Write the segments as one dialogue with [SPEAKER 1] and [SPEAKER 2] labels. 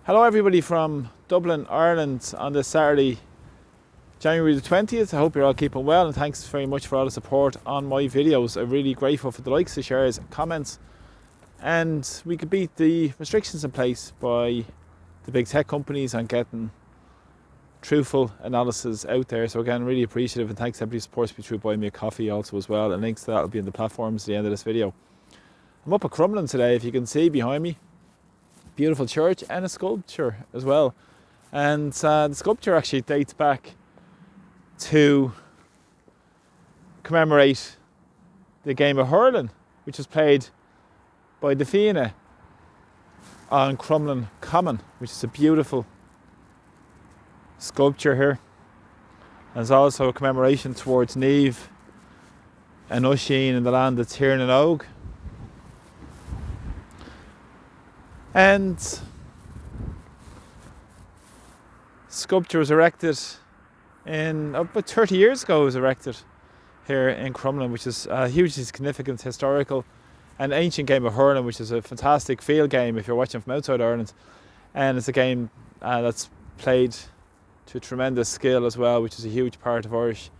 [SPEAKER 1] Hello everybody from Dublin, Ireland on this Saturday, January the 20th. I hope you're all keeping well and thanks very much for all the support on my videos. I'm really grateful for the likes, the shares and comments. And we could beat the restrictions in place by the big tech companies on getting truthful analysis out there. So again, really appreciative and thanks to everybody who supports me through buying me a coffee also as well. And links to that will be in the platforms at the end of this video. I'm up at Crumlin today, if you can see behind me. Beautiful church and a sculpture as well, and the sculpture actually dates back to commemorate the game of hurling, which was played by the Fianna on Crumlin Common, which is a beautiful sculpture here. There's also a commemoration towards Neve and Usheen in the land of Tiernan Og. And sculpture was erected in about 30 years ago. It was erected here in Crumlin, which is a hugely significant historical and ancient game of hurling, which is a fantastic field game if you're watching from outside Ireland. And it's a game that's played to tremendous skill as well, which is a huge part of Irish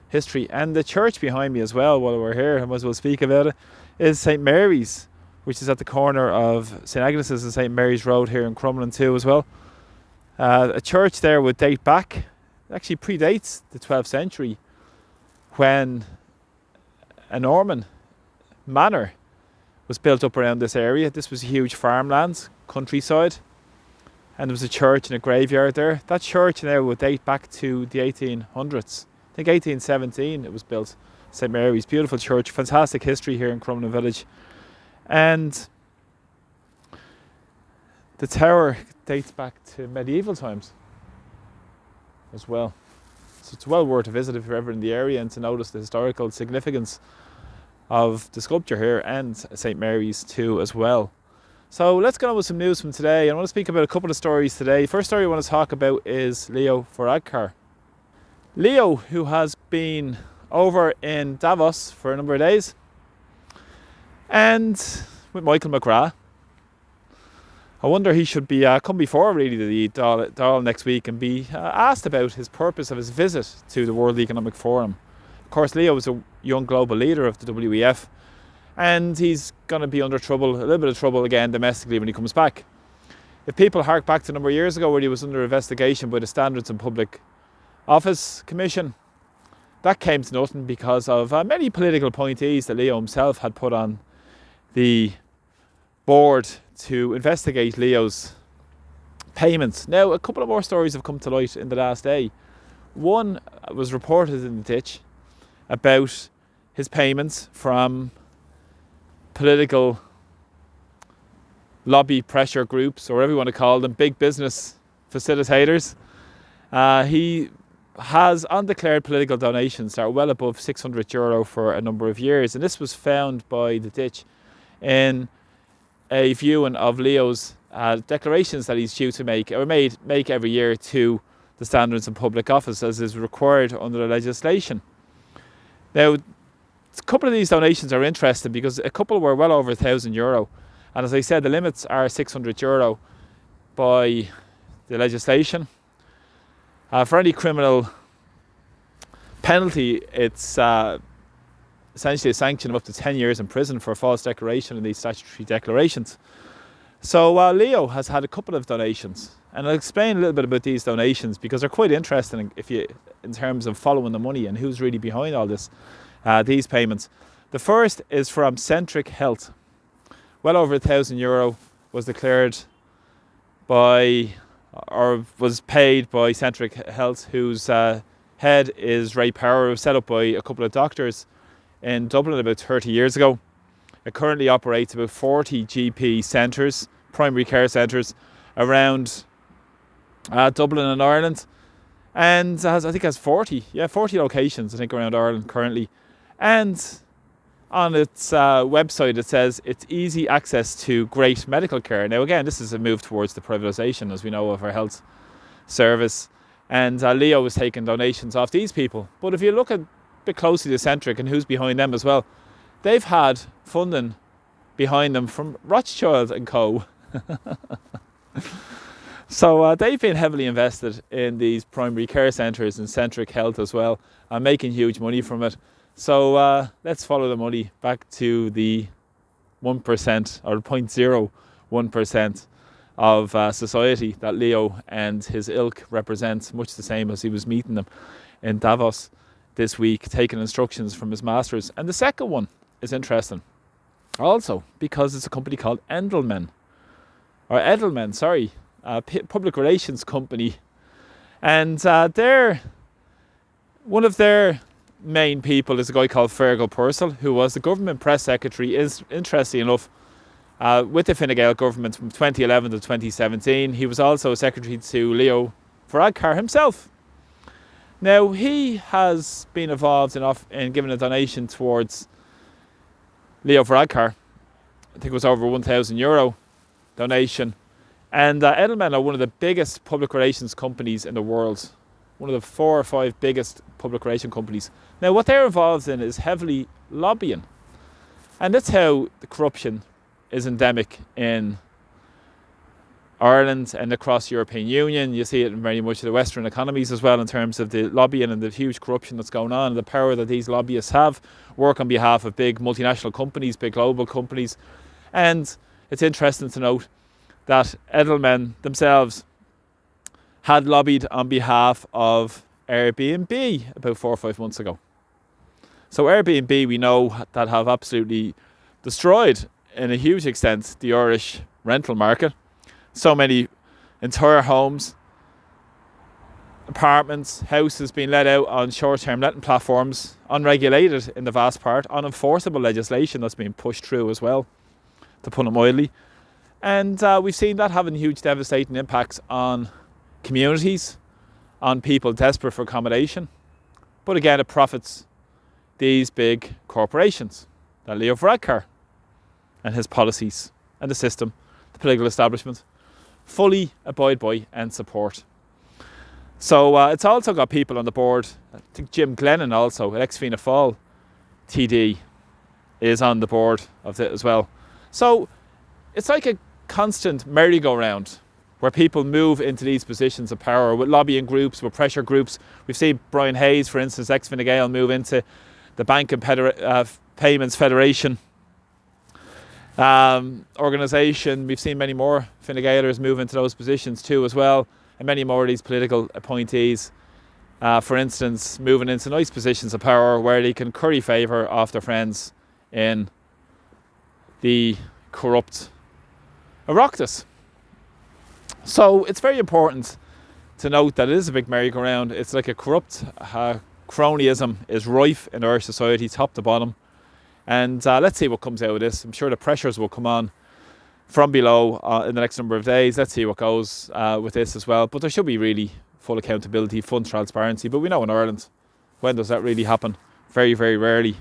[SPEAKER 1] history. And the church behind me as well, while we're here, I might as well speak about it, is St. Mary's, which is at the corner of St. Agnes's and St. Mary's Road here in Crumlin too as well. A church there would date back, actually predates the 12th century, when a Norman manor was built up around this area. This was huge farmlands, countryside, and there was a church and a graveyard there. That church now would date back to the 1800s. I think 1817 it was built, St. Mary's. Beautiful church, fantastic history here in Crumlin village. And the tower dates back to medieval times as well. So it's well worth a visit if you're ever in the area and to notice the historical significance of the sculpture here and St. Mary's too as well. So let's get on with some news from today. I want to speak about a couple of stories today. First story I want to talk about is Leo Varadkar. Leo, who has been over in Davos for a number of days, and with Michael McGrath. I wonder he should be come before really the Dáil next week and be asked about his purpose of his visit to the World Economic Forum. Of course, Leo is a young global leader of the WEF, and he's going to be under trouble, a little bit of trouble again domestically when he comes back. If people hark back to a number of years ago where he was under investigation by the Standards and Public Office Commission, that came to nothing because of many political appointees that Leo himself had put on the board to investigate Leo's payments. Now, a couple of more stories have come to light in the last day. One was reported in the Ditch about his payments from political lobby pressure groups, or whatever you want to call them, big business facilitators. He has undeclared political donations that are well above €600 for a number of years, and this was found by the Ditch in a viewing of Leo's declarations that he's due to make every year to the Standards and Public Office, as is required under the legislation. Now, a couple of these donations are interesting because a couple were well over €1,000, and as I said, the limits are €600 by the legislation. For any criminal penalty, it's essentially a sanction of up to 10 years in prison for a false declaration in these statutory declarations. So Leo has had a couple of donations, and I'll explain a little bit about these donations because they're quite interesting in terms of following the money and who's really behind all this, these payments. The first is from Centric Health. Well over €1,000 was declared was paid by Centric Health, whose head is Ray Power. It was set up by a couple of doctors in Dublin about 30 years ago. It currently operates about 40 GP centres, primary care centres, around Dublin and Ireland, and has 40 locations, I think, around Ireland currently. And on its website it says it's easy access to great medical care. Now again, this is a move towards the privatisation, as we know, of our health service, and Leo was taking donations off these people. But if you look a bit closely to Centric and who's behind them as well, they've had funding behind them from Rothschild and Co. So they've been heavily invested in these primary care centres and centric health as well, and making huge money from it. So let's follow the money back to the 1% or 0.01% of society that Leo and his ilk represent, much the same as he was meeting them in Davos this week, taking instructions from his masters. And the second one is interesting also because it's a company called Edelman, a public relations company. And one of their main people is a guy called Fergal Purcell, who was the government press secretary, interestingly enough, with the Fine Gael government from 2011 to 2017. He was also secretary to Leo Varadkar himself. Now, he has been involved in giving a donation towards Leo Varadkar. I think it was over €1,000 donation. And Edelman are one of the biggest public relations companies in the world. One of the 4 or 5 biggest public relation companies. Now, what they're involved in is heavily lobbying. And that's how the corruption is endemic in Ireland and across the European Union. You see it in very much of the Western economies as well, in terms of the lobbying and the huge corruption that's going on, and the power that these lobbyists have, work on behalf of big multinational companies, big global companies. And it's interesting to note that Edelman themselves had lobbied on behalf of Airbnb about 4 or 5 months ago. So Airbnb, we know that have absolutely destroyed in a huge extent the Irish rental market. So many entire homes, apartments, houses being let out on short-term letting platforms, unregulated in the vast part, unenforceable legislation that's being pushed through as well, to put it mildly. And we've seen that having huge devastating impacts on communities, on people desperate for accommodation. But again, it profits these big corporations that Leo Varadkar and his policies and the system, the political establishment, fully abide by and support. So it's also got people on the board. I think Jim Glennon, also an ex-Fianna Fáil TD, is on the board of it as well. So it's like a constant merry-go-round where people move into these positions of power with lobbying groups, with pressure groups. We've seen Brian Hayes, for instance, ex-Fine Gael, move into the Bank and Payments Federation organisation. We've seen many more Fine Gaelers move into those positions too as well, and many more of these political appointees, for instance, moving into nice positions of power where they can curry favour off their friends in the corrupt Oireachtas. So it's very important to note that it is a big merry-go-round. It's like a corrupt cronyism is rife in Irish society, top to bottom. And let's see what comes out of this. I'm sure the pressures will come on from below in the next number of days. Let's see what goes with this as well. But there should be really full accountability, full transparency. But we know in Ireland, when does that really happen? Very, very rarely,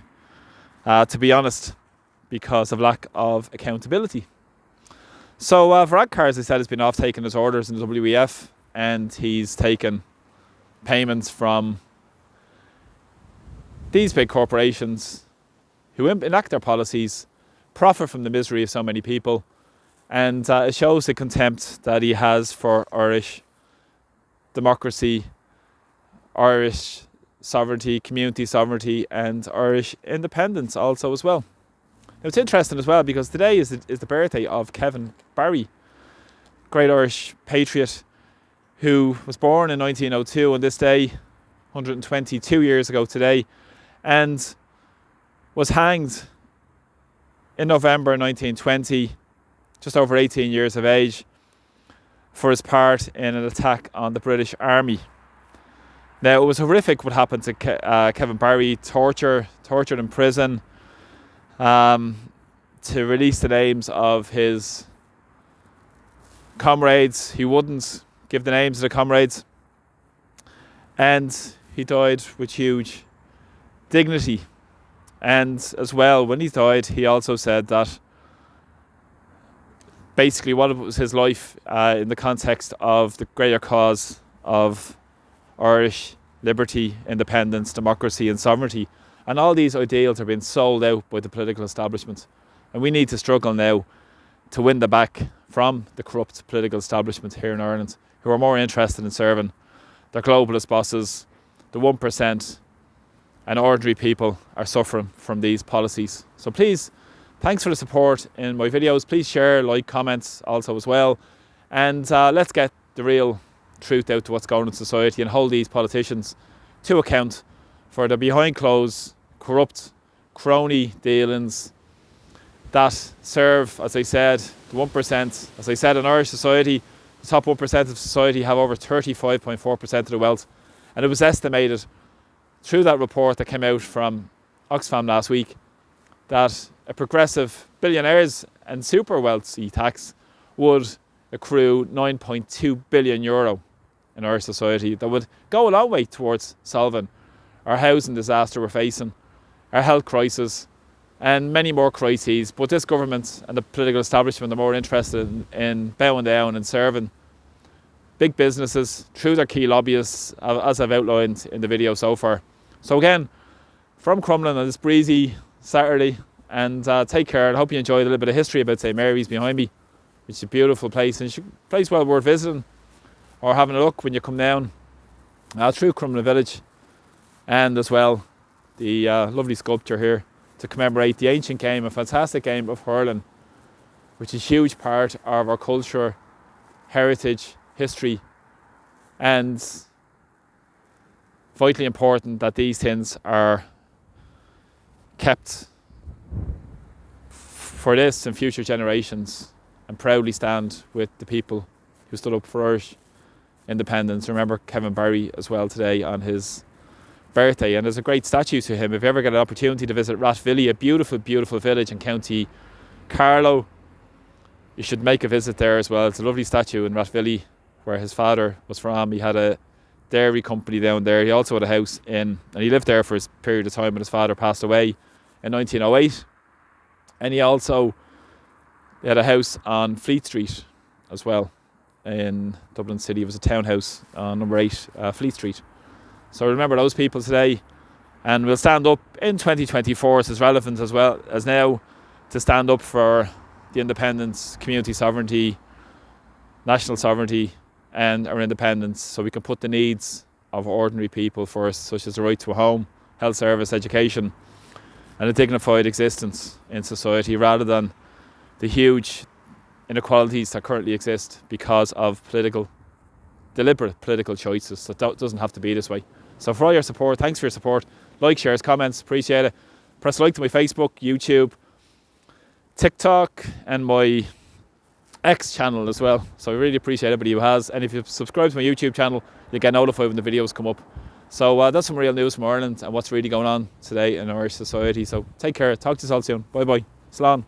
[SPEAKER 1] to be honest, because of lack of accountability. So Varadkar, as I said, has been off taking his orders in the WEF, and he's taken payments from these big corporations who enact their policies, profit from the misery of so many people, and it shows the contempt that he has for Irish democracy, Irish sovereignty, community sovereignty, and Irish independence also as well. Now, it's interesting as well because today is the birthday of Kevin Barry, great Irish patriot who was born in 1902 on this day, 122 years ago today, and was hanged in November 1920, just over 18 years of age, for his part in an attack on the British Army. Now, it was horrific what happened to Kevin Barry, tortured in prison, to release the names of his comrades. He wouldn't give the names of the comrades, and he died with huge dignity. And as well, when he died, he also said that basically what was his life in the context of the greater cause of Irish liberty, independence, democracy and sovereignty. And all these ideals are being sold out by the political establishment. And we need to struggle now to win them back from the corrupt political establishment here in Ireland, who are more interested in serving their globalist bosses, the 1%, and ordinary people are suffering from these policies. So please, thanks for the support in my videos. Please share, like, comments also as well. And let's get the real truth out to what's going on in society and hold these politicians to account for the behind closed, corrupt, crony dealings that serve, as I said, the 1%. As I said, in Irish society, the top 1% of society have over 35.4% of the wealth. And it was estimated through that report that came out from Oxfam last week that a progressive billionaires and super wealthy tax would accrue €9.2 billion in our society. That would go a long way towards solving our housing disaster we're facing, our health crisis, and many more crises. But this government and the political establishment are more interested in bowing down and serving big businesses through their key lobbyists, as I've outlined in the video so far. So again, from Crumlin on this breezy Saturday, and take care, and I hope you enjoyed a little bit of history about St Mary's behind me, which is a beautiful place, and it's a place well worth visiting or having a look when you come down through Crumlin village, and as well the lovely sculpture here to commemorate the ancient game, a fantastic game of hurling, which is a huge part of our culture, heritage, history, and vitally important that these things are kept for this and future generations, and proudly stand with the people who stood up for Irish independence. Remember Kevin Barry as well today on his birthday, and there's a great statue to him. If you ever get an opportunity to visit Rathvilly, a beautiful, beautiful village in County Carlow, you should make a visit there as well. It's a lovely statue in Rathvilly where his father was from. He had a dairy company down there. He also had a house and he lived there for a period of time when his father passed away in 1908. And he also had a house on Fleet Street as well in Dublin City. It was a townhouse on number 8 Fleet Street. So remember those people today, and we'll stand up in 2024. It's as relevant as well as now to stand up for the independence, community sovereignty, national sovereignty, and our independence, so we can put the needs of ordinary people first, such as the right to a home, health service, education, and a dignified existence in society, rather than the huge inequalities that currently exist because of deliberate political choices. So it doesn't have to be this way. So for all your support, thanks for your support. Like, shares, comments, appreciate it. Press like to my Facebook, YouTube, TikTok, and my X channel as well. So I really appreciate everybody who has. And if you subscribe to my YouTube channel, you get notified when the videos come up. So that's some real news from Ireland and what's really going on today in Irish society. So take care. Talk to you all soon. Bye bye. Slán.